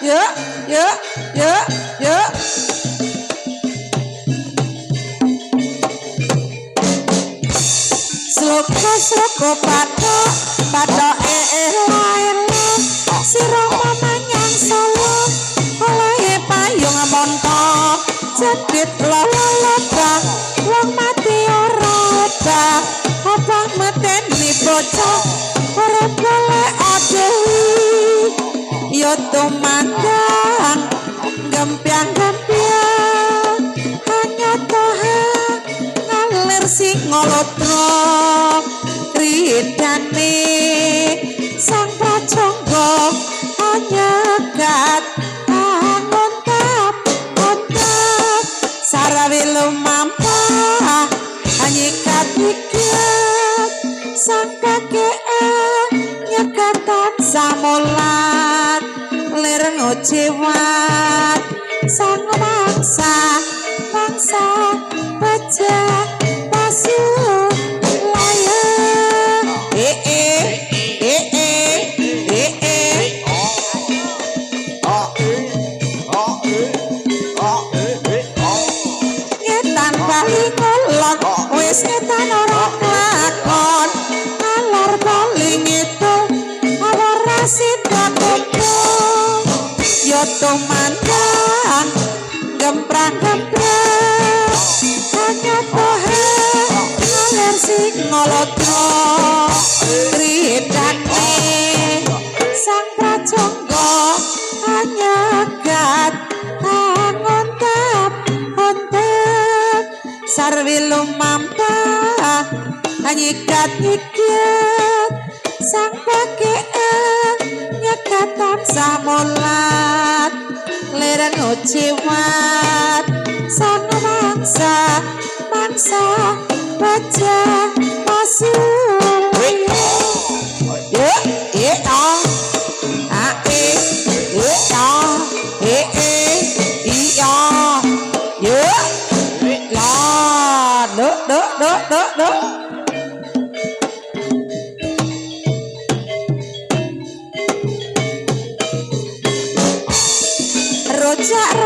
ya ya ya ya Sloko pato lain sira manyang solo oleh payung montok jedit loloba wong mati ora obah obah meteni bocah ora boleh adehi yo tumandang gempiang-gempiang hanya Tuhan ngalir sing ngolotro ridane sang prajangga hanya gat angontap otak sarawi lumampah hanyikat ikat sang kakek nyekatan samulat lir ngocewat sang mangsa pecah pasung layang ngetan bali ngolok wis ngetan ora kelakon alor baling itu ora sida kopong yo tumandang gemprang-gemprang hanya Tuhan ngalir sing ngolotro ridane sang prajangga hanya gat ngontap sarwi lumampah nyikat sang pakaian nyekatan samulat lereng uciwat sang mangsa pecah masuk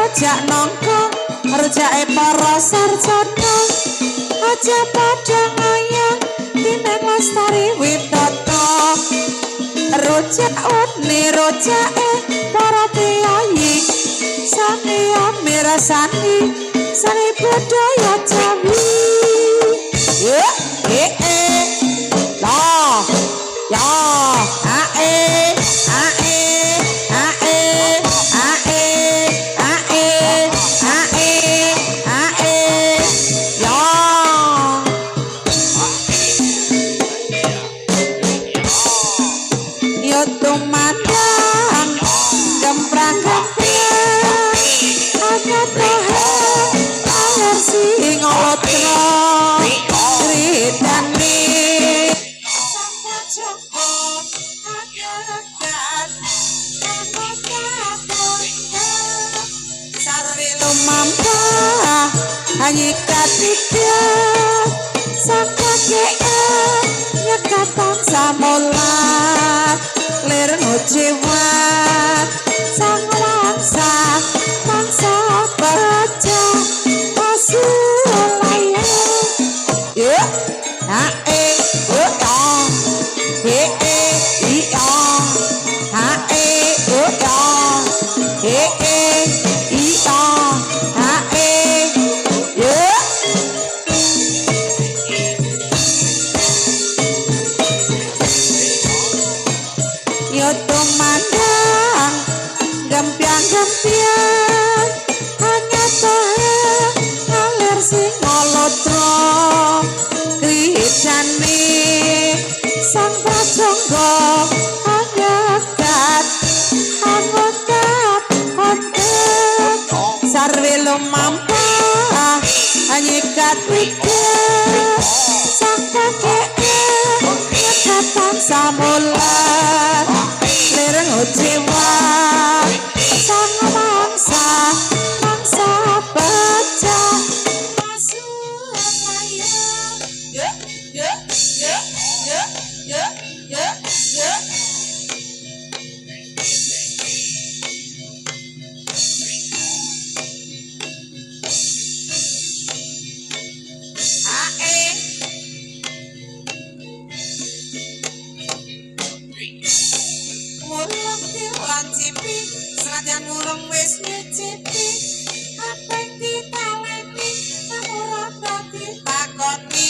rojak nongkrong rojake para sarjana aja padha ngayang dinen lestari witoto rojak une rojake para priyayi samiya mirasani sari budaya Jawi tumandang gemprang-gemprang hanya Tuhan ngalir sing ngolotro ridane sang prajangga hanya gat sarwi lumampah hanyikat ikat sang kakek nyekatan samulat lir nguciwat sang mangsa pecah pasung layang yo tumandang gempiang-gempiang hanya Tuhan ngalir sing ngolotro ridane sang prajangga hanya gat ngontap sarwi lumampah hanyikat ikat sang kakek nyekatan samulat lereng uciwat sang mangsa pecah masuk layang kang urung wis nyicipi apa ditaleni ora ditakoni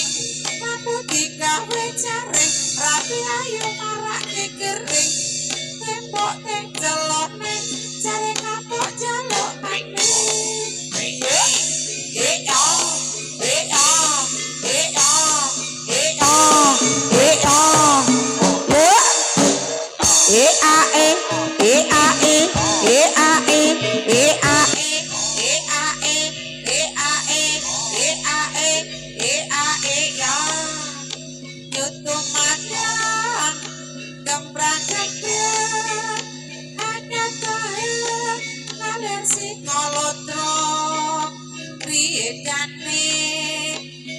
lampu digawe jaring rapi ayo marake kering tembok teng celone jaring kapok jaluk mati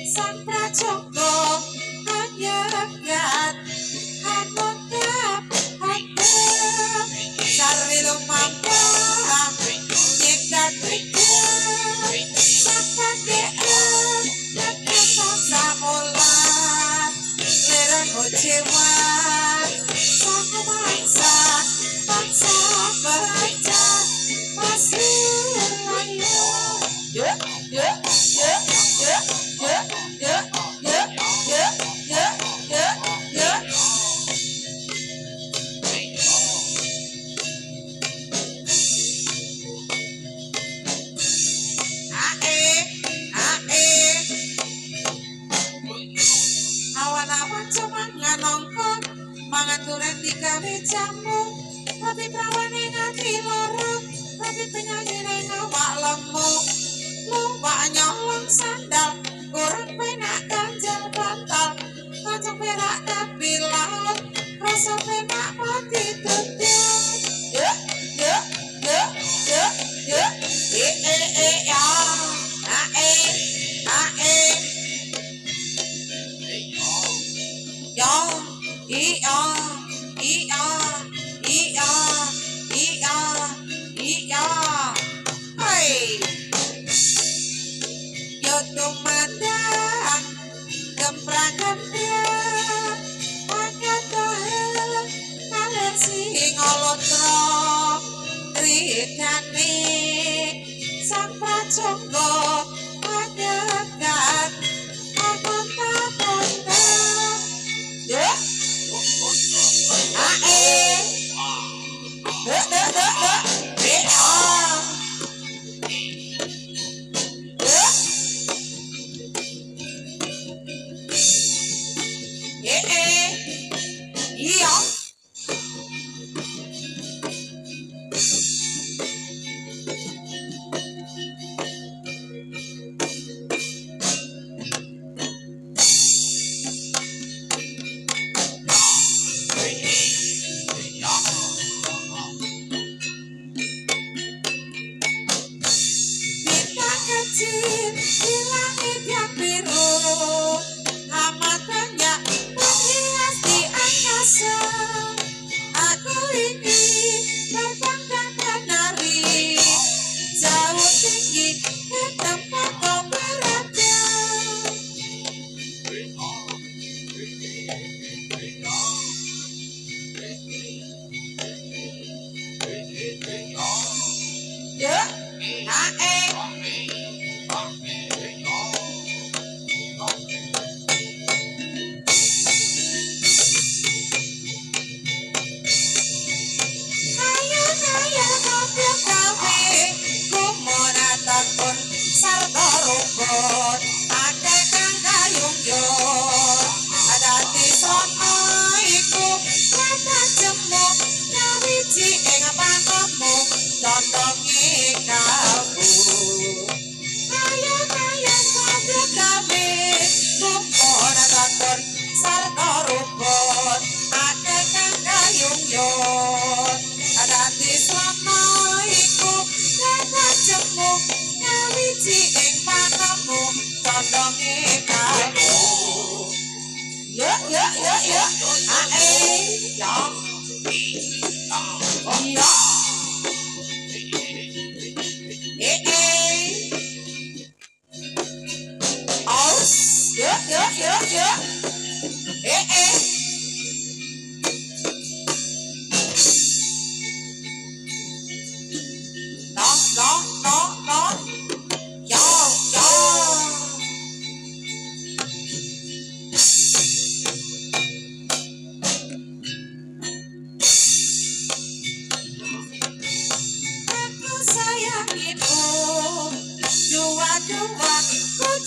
sang prajogo hanyagat hanodap hadap sarwi lumampa nyegat rikut saka ge'en nekata samulat lerang ujiwan saka bangsa bangsa baca pasulayo awan-awan cuma nganongkong mangan duren digawe jamu tapi prawane ngati loro tapi penyanyi neng awak lemu lomba nyolong sandal kurang penak ganjel bantal kancang perak tapi laut rasa penak mati tutup ya ya ya ya ya ya Tumandang gemprang gemprang hanya tahan kalian sing ngolotra ridane sang prajogo panyegat aku takondang ya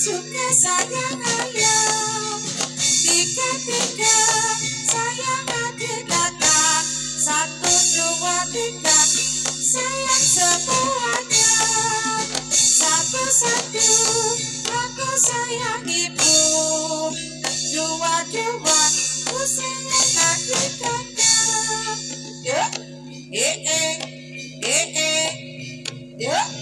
juga sayang ayam. Tiga sayang adik kakak. 1, 2, 3 sayang semuanya. 1, aku sayang ibu. 2, ku sayang adik kakak. Ya, ya.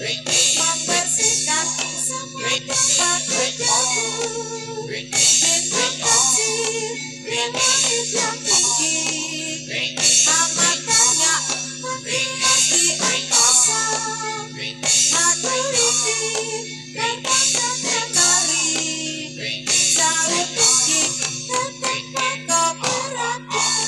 membersihkan semua tempat kerjaku. Bintang kecil di langit yang tinggi, amat banyak menghias di angkasa. Maturiti terbang dan menari, jauh tinggi tetap keberatan.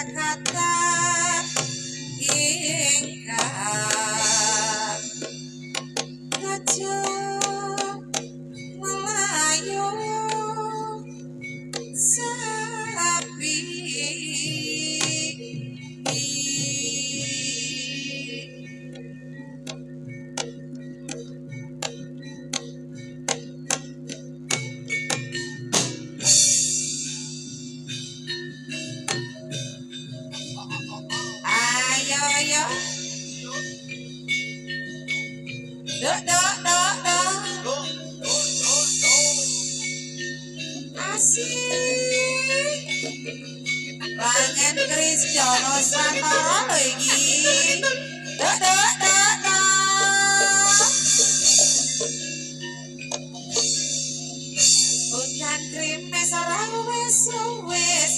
kata-kata ingkang aja melayu sapi. Ayo yo, dok dok dok dok, asik. Langen keris jono santoro lho iki. Dok dok dok dok. Hujan krimis ora wis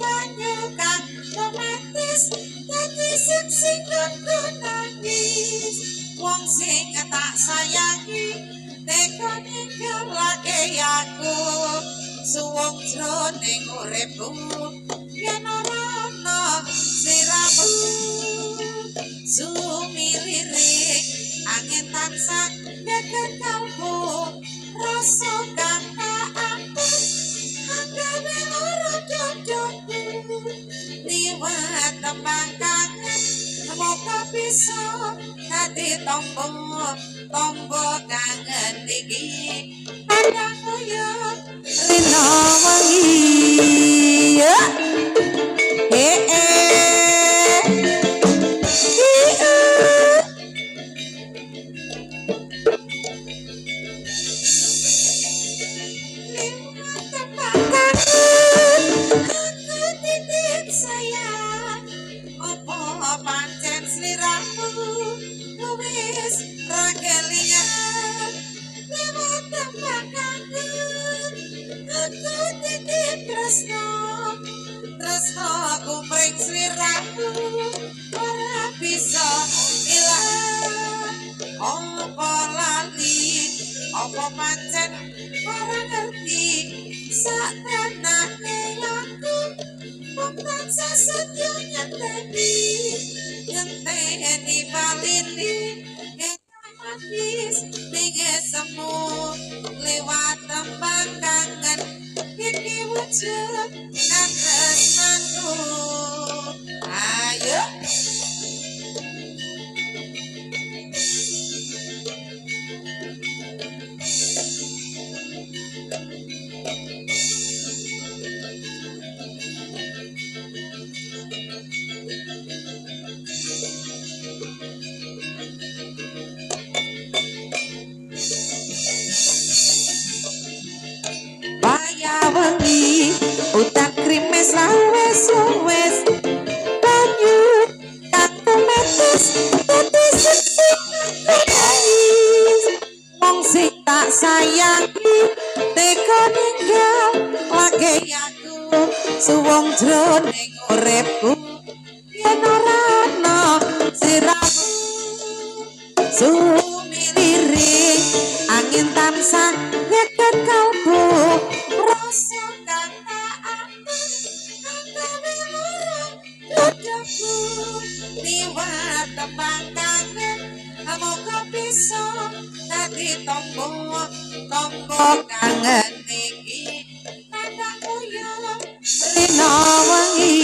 banyu kang romantis dadi sing kudu nangis. Wong sing tak sayangi teka ninggalake aku suwung jroning uripku yen ora ana sliramu. Sumilirik angin tansah nyeger kalbu rasa kang tak ampun anggawe lara dadaku liwat tembang kangen semoga bisa dadi tombo kangen iki pandangku yo rina wangi ya pancen sliramu wis ra kelingan lewat tembang kangen aku titip tresno kumpring sliramu ora bisa ilang. Apa lali apa pancen ora ngerti sak tanane aku tansah setya nyenteni balini manis ning semu lewat tembang kangen iki wujud tresnanku. Ayo wengi udan krimis wis banyu kang romantis dadi nangis. Wong sing tak sayangi teka ninggal lagi aku suwung jroning uripku yen ora ana sliramu. Sumilirik angin tansah nyeger kalbu rasa kang tak ampun anggawe lara dadaku liwat tembang kangen semoga bisa dadi tombo kangen iki pandangku yo rina wangi.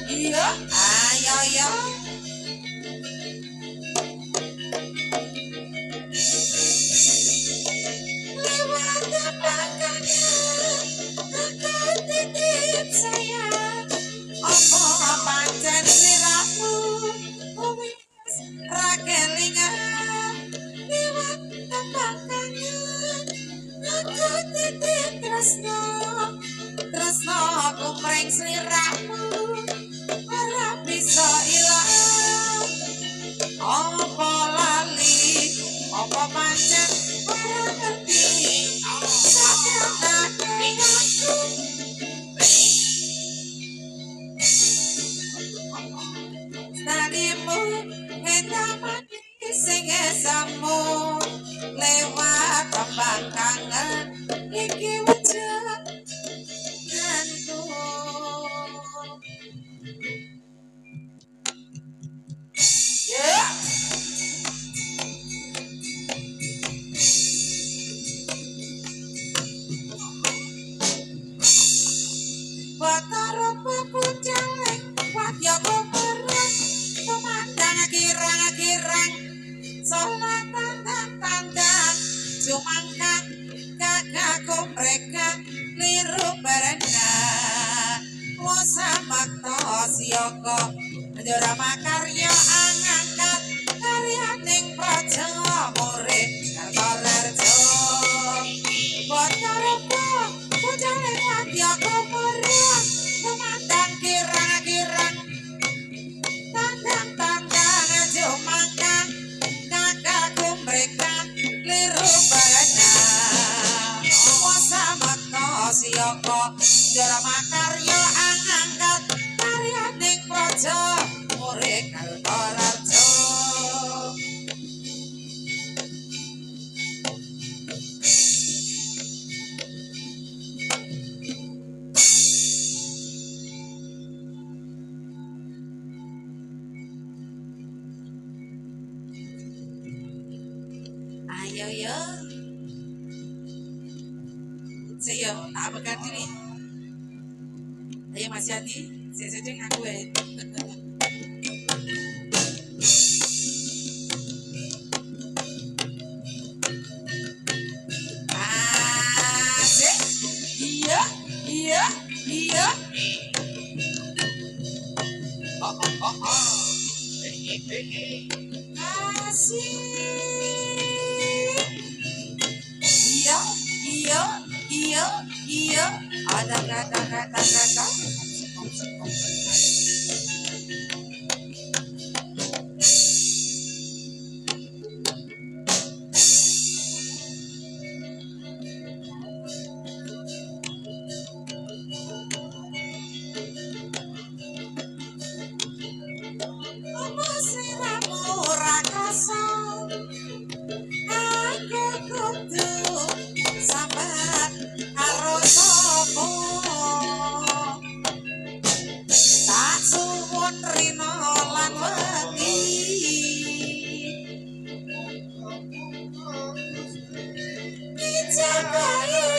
Iya ayo yo lewat tembang kangen aku titip sayang. Apa pancen sliramu wis ra kelingan lewat tembang kangen aku titip tresno kumpring sliramu ora bisa ilang. Apa lali apa pancen ora ngerti sadanake aku tadimu hendak manis sing esamu lewat tembang kangen iki wujud Yoko Jara makarya angkat karyaning praja murid Kalparajo. Ayo yo. Saya tak pegang diri. Ayo Mas Yati, saya sedang aku Asik. Iya, iya, iya. Asik. Iya, iya, iya, iya. Ada kata-kata. Apa sliramu rakasa? Aku kudu sambat karo sapa? Tak suwun rina lan wengi. Dijagai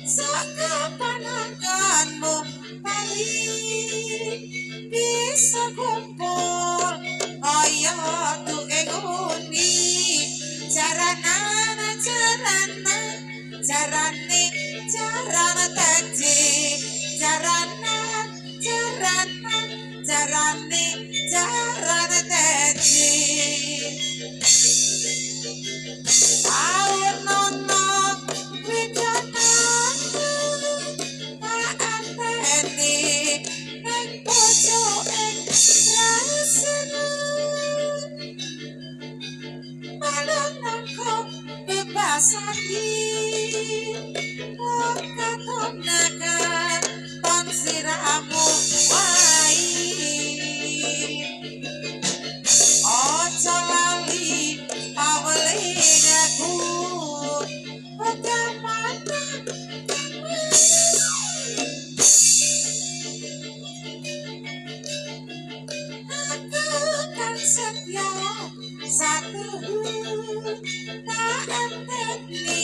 saka panangganmu bali bisa kumpul kaya tuke guni jarana taji jarana taji Aonono widyanana anteni ning pojoking rasana malanangko bebasani katonakan pansiramu wai Ojo lali paweling aku bagaimana aku kan setia satu tak anteni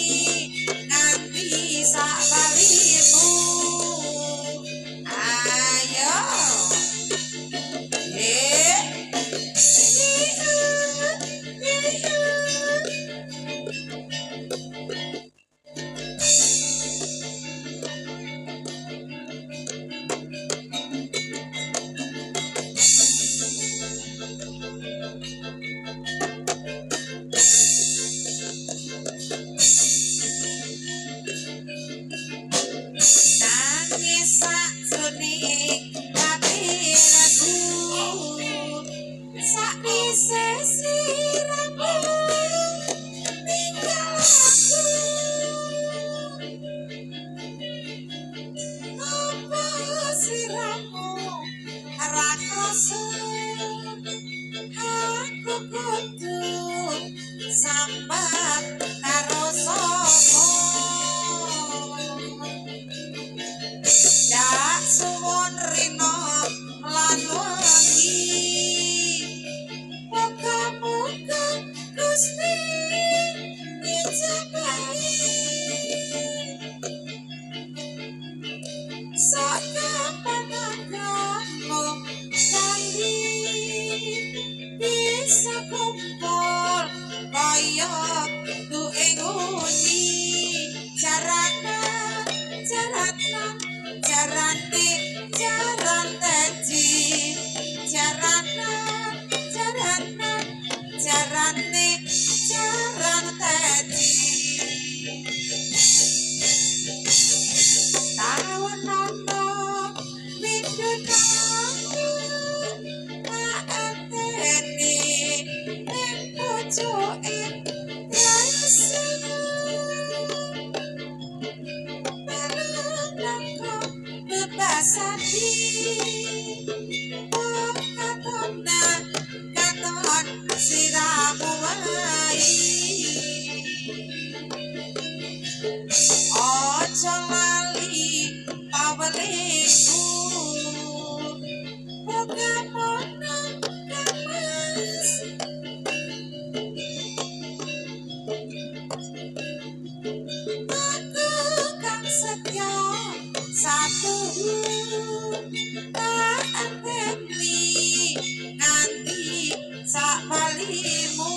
katon siramu wae ojo lali paweliku buka mono kamas aku kang setia satu tak antemi nganti sak balimu